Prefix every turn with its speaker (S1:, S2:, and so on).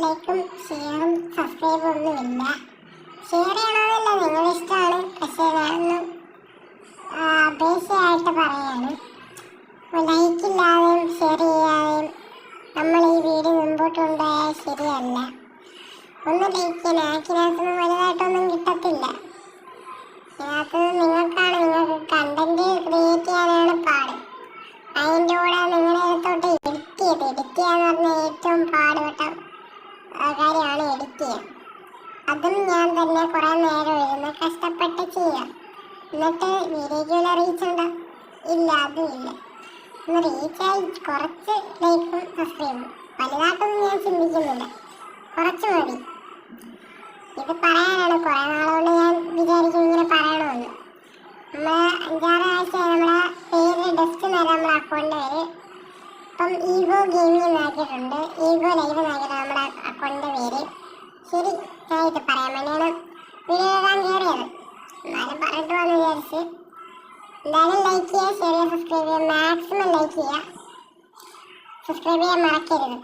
S1: ലൈക്കും ഷെയറും സബ്സ്ക്രൈബും ഒന്നുമില്ല. ഷെയർ ചെയ്യണമെന്നല്ല, നിങ്ങളുടെ ഇഷ്ടമാണ്. പക്ഷേ ഞാനൊന്നും അപേക്ഷയായിട്ട് പറയാണ്, ലൈക്കില്ലാതെയും ഷെയർ ചെയ്യാതെയും നമ്മൾ ഈ വീഡിയോ മുമ്പോട്ട് കൊണ്ടുപോയാൽ ശരിയല്ല. ഒന്ന് ലൈക്ക് ചെയ്യാൻ ആക്കിനകത്തൊന്നും വലുതായിട്ടൊന്നും കിട്ടത്തില്ല. ഇതിനകത്ത് നിങ്ങൾക്ക് കണ്ടന്റ് ക്രിയേറ്റ് ചെയ്യാനാണ് പാട്. അതിൻ്റെ കൂടെ നിങ്ങളുടെ അടുത്തോട്ട് എഡിറ്റ് ചെയ്യാന്ന് പറഞ്ഞാൽ ഏറ്റവും പാടുപെട്ട കാര്യമാണ് എഡിറ്റ് ചെയ്യാൻ. അതും ഞാൻ തന്നെ കുറേ നേരം ഇരുന്ന് കഷ്ടപ്പെട്ട് ചെയ്യാം. എന്നിട്ട് വീഡിയോയ്ക്ക് വല്ല റീച്ച് ഉണ്ടോ? ഇല്ല, അതും ഇല്ല. ഒന്ന് റീച്ചായി കുറച്ച് ലൈക്കും സബ്സ്ക്രൈബും, വലുതായിട്ടൊന്നും ഞാൻ ചിന്തിക്കുന്നില്ല, കുറച്ച് മതി. ഇത് പറയാനാണ് കുറേ നാളുകൊണ്ട് ഞാൻ വിചാരിക്കും ഇങ്ങനെ പറയണമെന്ന്. നമ്മൾ 5-6 ആഴ്ചയായി നമ്മളെ പേര് ഡെസ്ക് നേരം നമ്മുടെ അക്കൗണ്ട് പേര് ഇപ്പം ഈഗോ ഗെയിമിംഗ് എന്നാക്കിയിട്ടുണ്ട്, ഈഗോ ലൈവ് എന്നാക്കിയിട്ട് നമ്മുടെ അക്കൗണ്ടിൻ്റെ പേര്. ശരി, ഞാൻ ഇത് പറയാൻ വേണ്ടിയാണ് വീഡിയോ എഴുതാൻ കയറിയത്. എന്നാലും പറഞ്ഞിട്ട് വന്ന് വിചാരിച്ച് എന്തായാലും ലൈക്ക് ചെയ്യുക, ഷെയർ ചെയ്യുക, സബ്സ്ക്രൈബ് ചെയ്യുക. മാക്സിമം ലൈക്ക് ചെയ്യുക, സബ്സ്ക്രൈബ് ചെയ്യാൻ മറക്കരുത്.